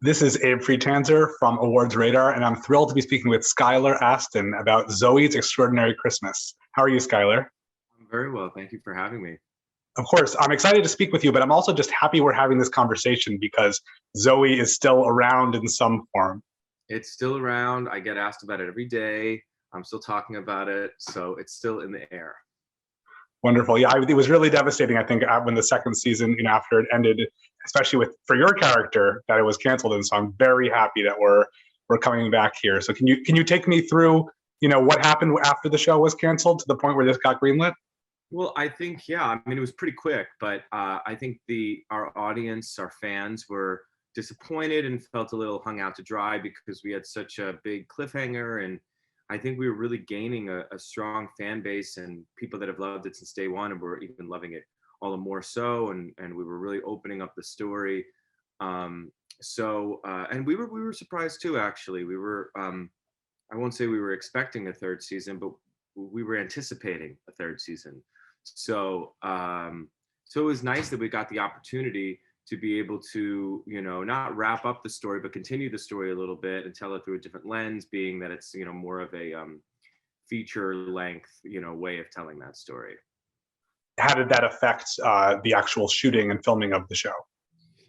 This is Abe Friedtanzer from Awards Radar, and I'm thrilled to be speaking with Skylar Astin about Zoey's Extraordinary Christmas. How are you, Skylar? I'm very well. Thank you for having me. Of course, I'm excited to speak with you, but I'm also just happy we're having this conversation because Zoey is still around in some form. It's still around. I get asked about it every day. I'm still talking about it, so it's still in the air. Wonderful. Yeah, it was really devastating, I think, when the second season, after it ended, especially for your character, that it was canceled. And so I'm very happy that we're coming back here. So can you take me through, what happened after the show was canceled to the point where this got greenlit? Well, I think, yeah, I mean, it was pretty quick, but I think our audience, our fans were disappointed and felt a little hung out to dry because we had such a big cliffhanger. And I think we were really gaining a strong fan base and people that have loved it since day one, and were even loving it all the more so. And we were really opening up the story. And we were surprised too, actually. We were, I won't say we were expecting a third season, but we were anticipating a third season. So it was nice that we got the opportunity to be able to, not wrap up the story, but continue the story a little bit and tell it through a different lens, being that it's, more of a feature length, way of telling that story. How did that affect the actual shooting and filming of the show?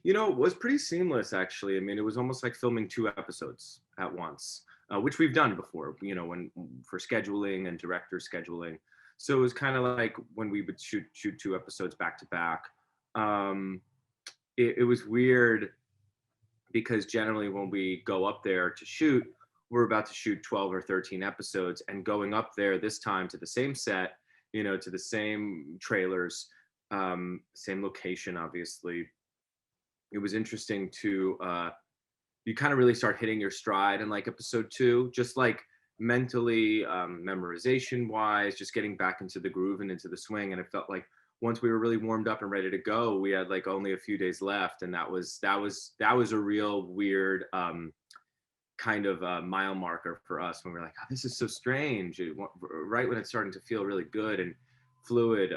It was pretty seamless, actually. I mean, it was almost like filming 2 episodes at once, which we've done before, when for scheduling and director scheduling. So it was kind of like when we would shoot 2 episodes back to back. It was weird because generally when we go up there to shoot, we're about to shoot 12 or 13 episodes, and going up there this time to the same set, to the same trailers, same location, obviously. It was interesting to, you kind of really start hitting your stride in like episode 2, just like mentally, memorization wise, just getting back into the groove and into the swing. And it felt like once we were really warmed up and ready to go, we had like only a few days left. And that was a real weird, kind of a mile marker for us when we were like, oh, this is so strange. Right when it's starting to feel really good and fluid,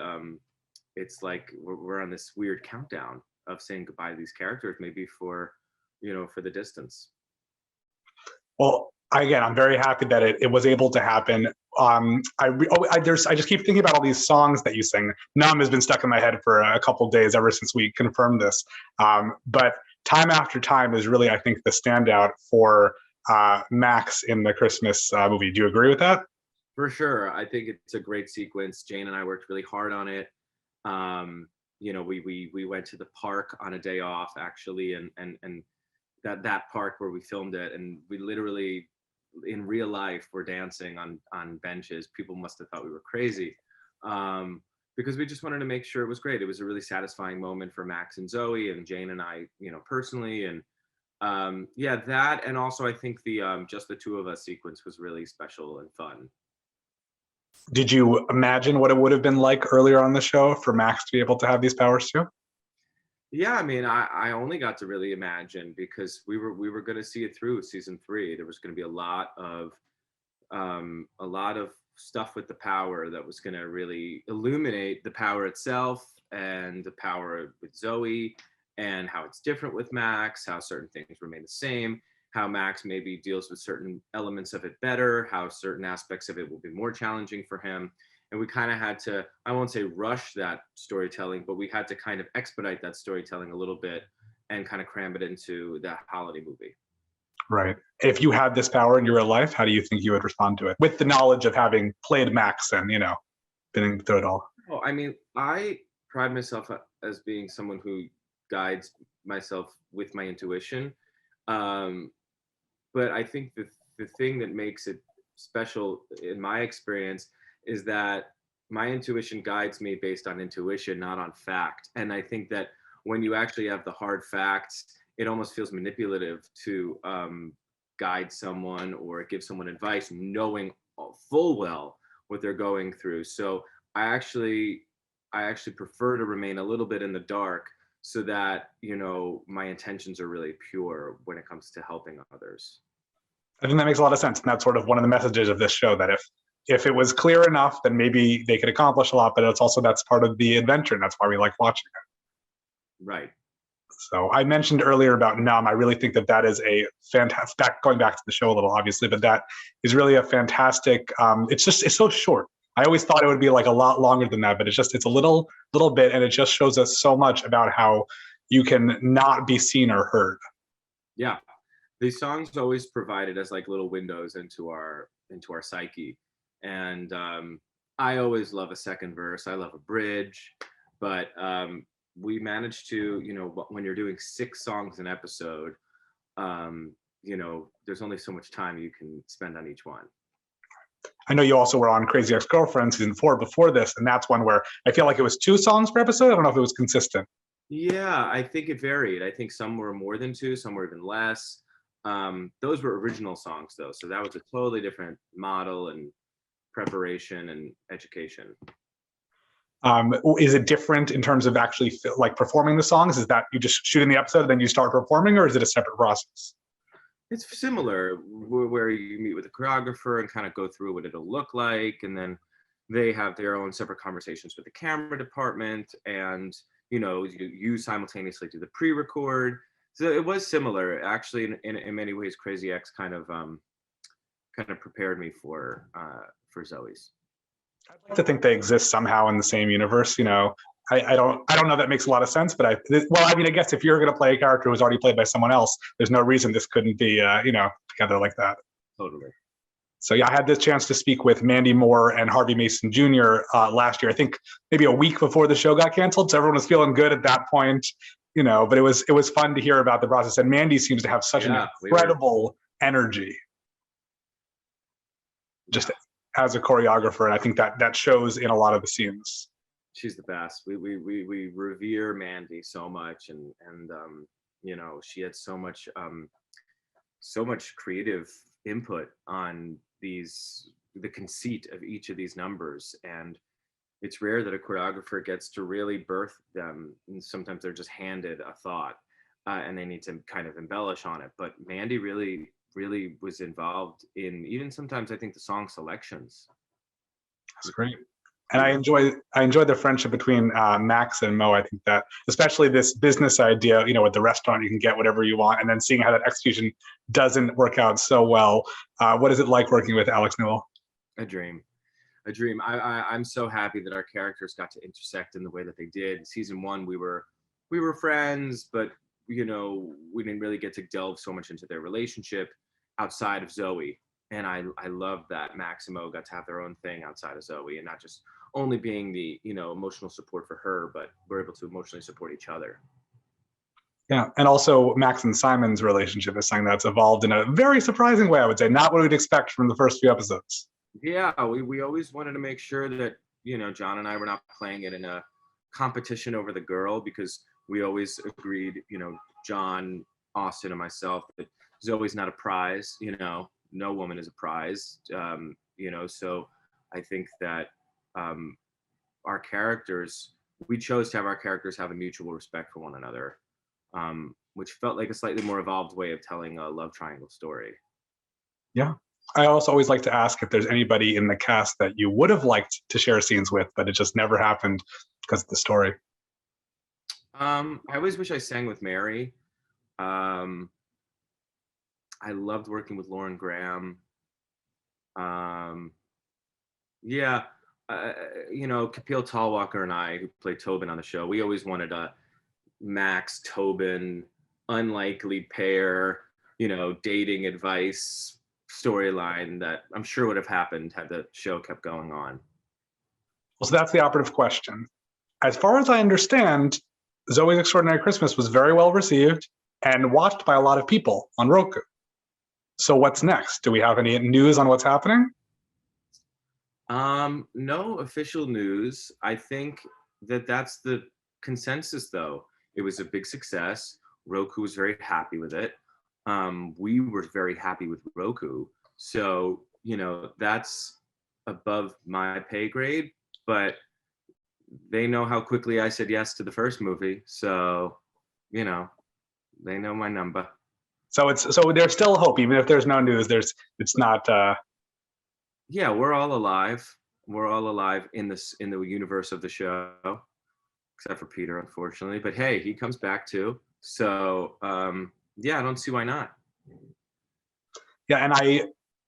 it's like we're on this weird countdown of saying goodbye to these characters, maybe for the distance. Well, again, I'm very happy that it was able to happen. I just keep thinking about all these songs that you sing. Numb has been stuck in my head for a couple of days ever since we confirmed this. But Time After Time is really, I think, the standout for Max in the Christmas movie. Do you agree with that? For sure. I think it's a great sequence. Jane and I worked really hard on it. We went to the park on a day off, actually, and that park where we filmed it, and we literally in real life were dancing on benches. People must have thought we were crazy, because we just wanted to make sure it was great. It was a really satisfying moment for Max and Zoey and Jane and I, personally. And that, and also I think the just the 2 of us sequence was really special and fun. Did you imagine what it would have been like earlier on the show for Max to be able to have these powers too? Yeah, I mean, I only got to really imagine because we were going to see it through season 3. There was going to be a lot of stuff with the power that was going to really illuminate the power itself and the power with Zoey, and how it's different with Max, how certain things remain the same, how Max maybe deals with certain elements of it better, how certain aspects of it will be more challenging for him. And we kind of had to, I won't say rush that storytelling, but we had to kind of expedite that storytelling a little bit and kind of cram it into that holiday movie. Right. If you had this power in your real life, how do you think you would respond to it? With the knowledge of having played Max and, been through it all. Oh, I mean, I pride myself as being someone who guides myself with my intuition. But I think the thing that makes it special in my experience is that my intuition guides me based on intuition, not on fact. And I think that when you actually have the hard facts, it almost feels manipulative to guide someone or give someone advice, knowing full well what they're going through. So I actually prefer to remain a little bit in the dark so that, my intentions are really pure when it comes to helping others. I think that makes a lot of sense. And that's sort of one of the messages of this show, that if it was clear enough, then maybe they could accomplish a lot, but that's part of the adventure. And that's why we like watching it. Right. So I mentioned earlier about Numb. I really think that that is a fantastic, going back to the show a little, obviously, but that is really a fantastic, it's so short. I always thought it would be like a lot longer than that, but it's a little bit, and it just shows us so much about how you can not be seen or heard. Yeah, these songs always provided as like little windows into our psyche, and I always love a second verse. I love a bridge, but we managed to, when you're doing 6 songs an episode, there's only so much time you can spend on each one. I know you also were on Crazy Ex-Girlfriend season 4 before this, and that's one where I feel like it was 2 songs per episode. I don't know if it was consistent. Yeah, I think it varied. I think some were more than 2, some were even less. Those were original songs though, so that was a totally different model and preparation and education. Is it different in terms of actually like performing the songs? Is that you just shoot in the episode and then you start performing, or is it a separate process? It's similar where you meet with a choreographer and kind of go through what it'll look like, and then they have their own separate conversations with the camera department, and you simultaneously do the pre-record. So it was similar, actually. In many ways, Crazy X kind of prepared me for Zoey's. I'd like to think they exist somehow in the same universe. I don't know that makes a lot of sense, but I mean, I guess if you're going to play a character who's already played by someone else, there's no reason this couldn't be, together like that. Totally. So yeah, I had this chance to speak with Mandy Moore and Harvey Mason Jr. Last year. I think maybe a week before the show got canceled, so everyone was feeling good at that point. But it was fun to hear about the process. And Mandy seems to have such an incredible energy, just as a choreographer, and I think that shows in a lot of the scenes. She's the best. We revere Mandy so much, and she had so much creative input on the conceit of each of these numbers, and it's rare that a choreographer gets to really birth them. And sometimes they're just handed a thought, and they need to kind of embellish on it. But Mandy really was involved in even sometimes I think the song selections. That's great. And I enjoy the friendship between Max and Mo. I think that especially this business idea, with the restaurant, you can get whatever you want, and then seeing how that execution doesn't work out so well. What is it like working with Alex Newell? A dream. I'm so happy that our characters got to intersect in the way that they did. Season 1, we were friends, but we didn't really get to delve so much into their relationship outside of Zoey. And I love that Max and Mo got to have their own thing outside of Zoey, and not just only being the emotional support for her, but we're able to emotionally support each other. Yeah, and also Max and Simon's relationship is something that's evolved in a very surprising way, I would say. Not what we'd expect from the first few episodes. Yeah, we always wanted to make sure that John and I were not playing it in a competition over the girl, because we always agreed, John, Austin, and myself, that Zoey's not a prize. No woman is a prize. So I think that our characters, we chose to have our characters have a mutual respect for one another, which felt like a slightly more evolved way of telling a love triangle story. Yeah. I also always like to ask if there's anybody in the cast that you would have liked to share scenes with, but it just never happened because of the story. I always wish I sang with Mary. I loved working with Lauren Graham. Kapil Talwalkar and I, who played Tobin on the show, we always wanted a Max Tobin unlikely pair, dating advice storyline that I'm sure would have happened had the show kept going on. Well, so that's the operative question. As far as I understand, Zoey's Extraordinary Christmas was very well received and watched by a lot of people on Roku. So what's next? Do we have any news on what's happening? No official news. I think that's the consensus, though. It was a big success. Roku was very happy with it. We were very happy with Roku. So, that's above my pay grade, but they know how quickly I said yes to the first movie. So, they know my number. So there's still hope, even if there's no news. It's not. Yeah, we're all alive. We're all alive in the universe of the show, except for Peter, unfortunately. But hey, he comes back too. So yeah, I don't see why not. Yeah, and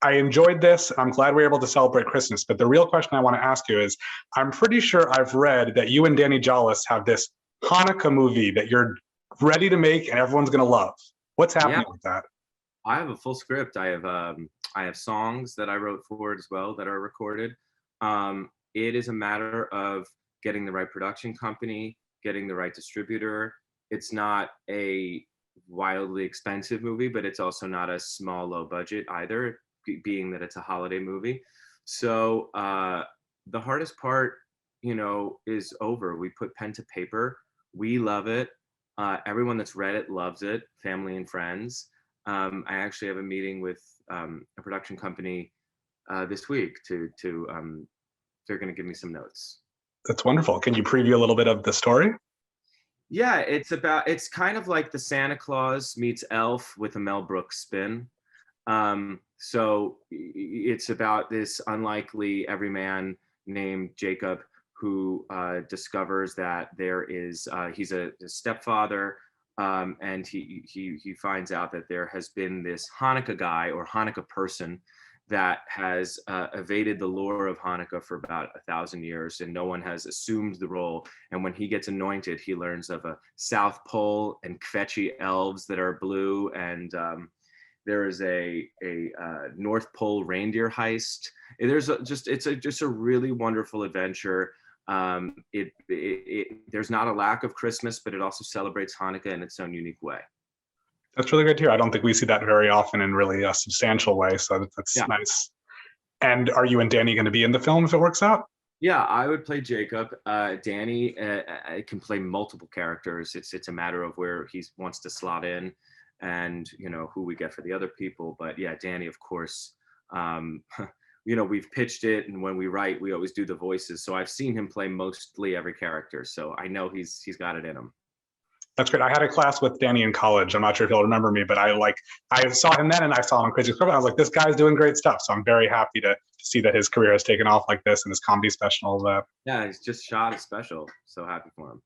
I enjoyed this. I'm glad we were able to celebrate Christmas. But the real question I want to ask you is, I'm pretty sure I've read that you and Danny Jollis have this Hanukkah movie that you're ready to make and everyone's going to love. What's Yeah, happening with that? I have a full script. I have songs that I wrote for it as well that are recorded. It is a matter of getting the right production company, getting the right distributor. It's not a wildly expensive movie, but it's also not a small low budget either, being that it's a holiday movie. So the hardest part, is over. We put pen to paper. We love it. Everyone that's read it loves it, family and friends. I actually have a meeting with a production company this week to they're going to give me some notes. That's wonderful. Can you preview a little bit of the story? Yeah, it's kind of like the Santa Claus meets Elf with a Mel Brooks spin. So it's about this unlikely everyman named Jacob who discovers that he's a stepfather, and he finds out that there has been this Hanukkah guy or Hanukkah person that has evaded the lore of Hanukkah for about 1,000 years, and no one has assumed the role. And when he gets anointed, he learns of a South Pole and Kvetchy elves that are blue, and there is a North Pole reindeer heist. It's just a really wonderful adventure. There's not a lack of Christmas, but it also celebrates Hanukkah in its own unique way. That's really good to hear. I don't think we see that very often in really a substantial way. So that's Yeah. nice. And are you and Danny going to be in the film if it works out? Yeah, I would play Jacob. Danny can play multiple characters. It's a matter of where he wants to slot in, and who we get for the other people. But yeah, Danny, of course. We've pitched it, and when we write, we always do the voices. So I've seen him play mostly every character. So I know he's got it in him. That's great. I had a class with Danny in college. I'm not sure if he'll remember me, but I saw him then and I saw him in Crazy Script. I was like, this guy's doing great stuff. So I'm very happy to see that his career has taken off like this and his comedy special. Yeah, he's just shot a special. So happy for him.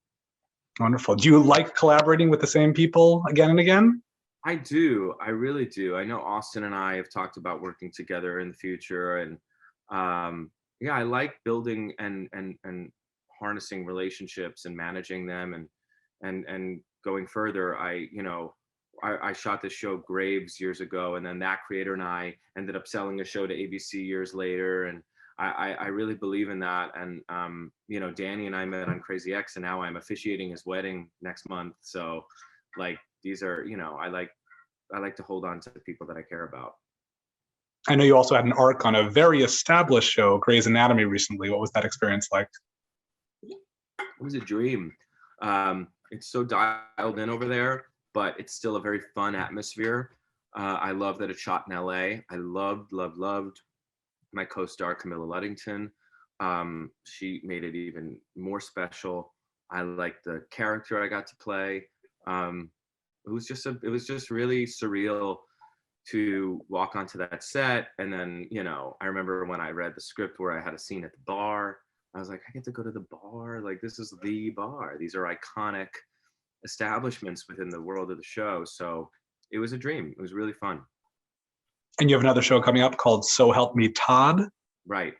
Wonderful. Do you like collaborating with the same people again and again? I do. I really do. I know Austin and I have talked about working together in the future, and yeah, I like building and harnessing relationships and managing them, and going further. I shot this show Graves years ago, and then that creator and I ended up selling a show to ABC years later, and I really believe in that. And Danny and I met on Crazy X, and now I'm officiating his wedding next month. So like these are, I like to hold on to the people that I care about. I know you also had an arc on a very established show, Grey's Anatomy, recently. What was that experience like? It was a dream. It's so dialed in over there, but it's still a very fun atmosphere. I love that it's shot in LA. I loved my co-star Camilla Luddington. She made it even more special. I liked the character I got to play. It was just really surreal to walk onto that set. And then, I remember when I read the script where I had a scene at the bar, I was like, I get to go to the bar. Like, this is the bar. These are iconic establishments within the world of the show. So it was a dream. It was really fun. And you have another show coming up called So Help Me Todd. Right.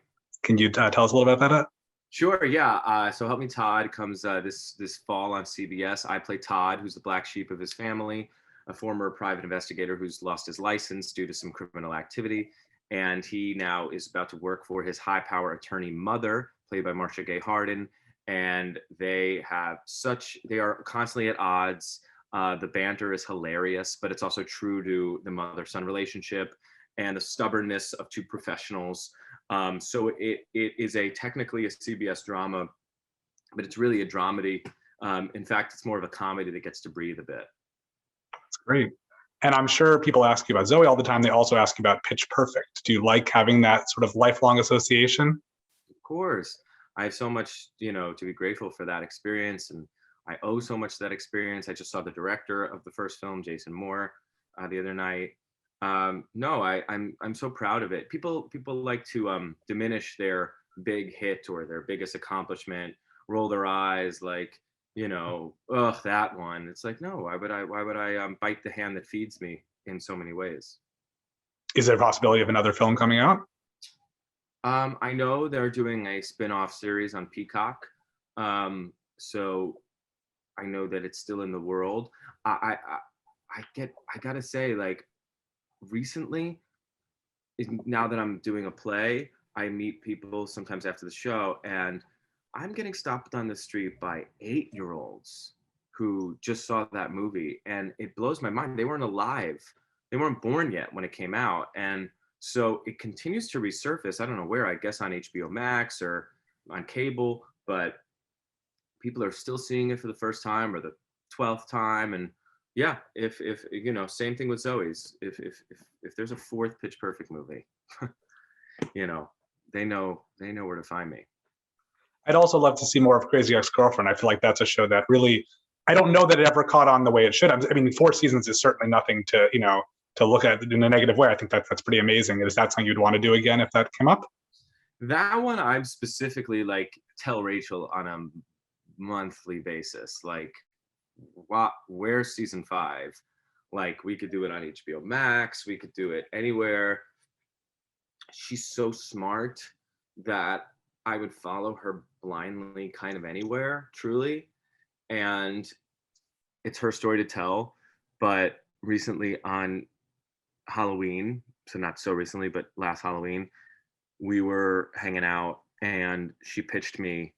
Can you tell us a little bit about that? Sure. Yeah. So Help Me Todd comes this fall on CBS. I play Todd, who's the black sheep of his family, a former private investigator who's lost his license due to some criminal activity. And he now is about to work for his high power attorney mother, played by Marcia Gay Harden. And they are constantly at odds. The banter is hilarious, but it's also true to the mother-son relationship and the stubbornness of two professionals. So it is technically a CBS drama, but it's really a dramedy. In fact, it's more of a comedy that gets to breathe a bit. That's great. And I'm sure people ask you about Zoey all the time. They also ask you about Pitch Perfect. Do you like having that sort of lifelong association? Of course. I have so much, to be grateful for that experience, and I owe so much to that experience. I just saw the director of the first film, Jason Moore, the other night. No, I'm so proud of it. People like to diminish their big hit or their biggest accomplishment, roll their eyes, like that one. It's like, no, why would I bite the hand that feeds me in so many ways? Is there a possibility of another film coming out? I know they're doing a spin-off series on Peacock. So I know that it's still in the world. I gotta say, like, recently, now that I'm doing a play, I meet people sometimes after the show, and I'm getting stopped on the street by 8-year-olds who just saw that movie, and it blows my mind. They weren't alive. They weren't born yet when it came out. And so it continues to resurface. I don't know where, I guess on HBO Max or on cable, but people are still seeing it for the first time or the 12th time. And yeah, if same thing with Zoe's. If there's a fourth Pitch Perfect movie, you know, they know where to find me. I'd also love to see more of Crazy Ex-Girlfriend. I feel like that's a show that really, I don't know that it ever caught on the way it should. I mean, 4 seasons is certainly nothing to, to look at in a negative way. I think that's pretty amazing. Is that something you'd want to do again if that came up? That one, I'm specifically like tell Rachel on a monthly basis, like, where's season 5? Like, we could do it on HBO Max, we could do it anywhere. She's so smart that I would follow her blindly kind of anywhere, truly. And it's her story to tell. But recently on Halloween, so not so recently, but last Halloween, we were hanging out and she pitched me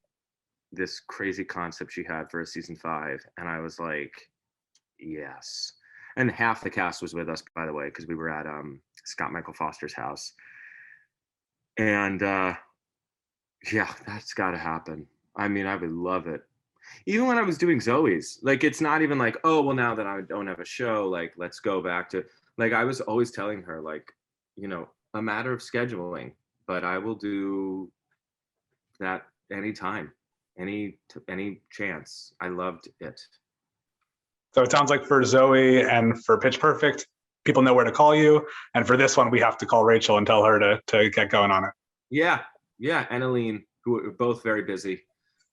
this crazy concept she had for a season 5. And I was like, yes. And half the cast was with us, by the way, because we were at Scott Michael Foster's house. And yeah, that's got to happen. I mean, I would love it. Even when I was doing Zoey's, like, it's not even like, oh, well, now that I don't have a show, like, let's go back to, like, I was always telling her, like, a matter of scheduling, but I will do that anytime, any chance. I loved it. So it sounds like for Zoey and for Pitch Perfect, people know where to call you. And for this one, we have to call Rachel and tell her to get going on it. Yeah. And Aline, who are both very busy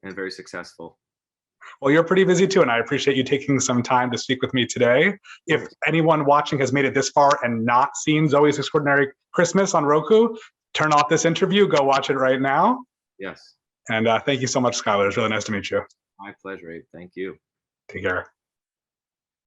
and very successful. Well, you're pretty busy too, and I appreciate you taking some time to speak with me today. If anyone watching has made it this far and not seen Zoey's Extraordinary Christmas on Roku, turn off this interview, go watch it right now. Yes. And thank you so much, Skylar. It's really nice to meet you. My pleasure, Abe. Thank you. Take care.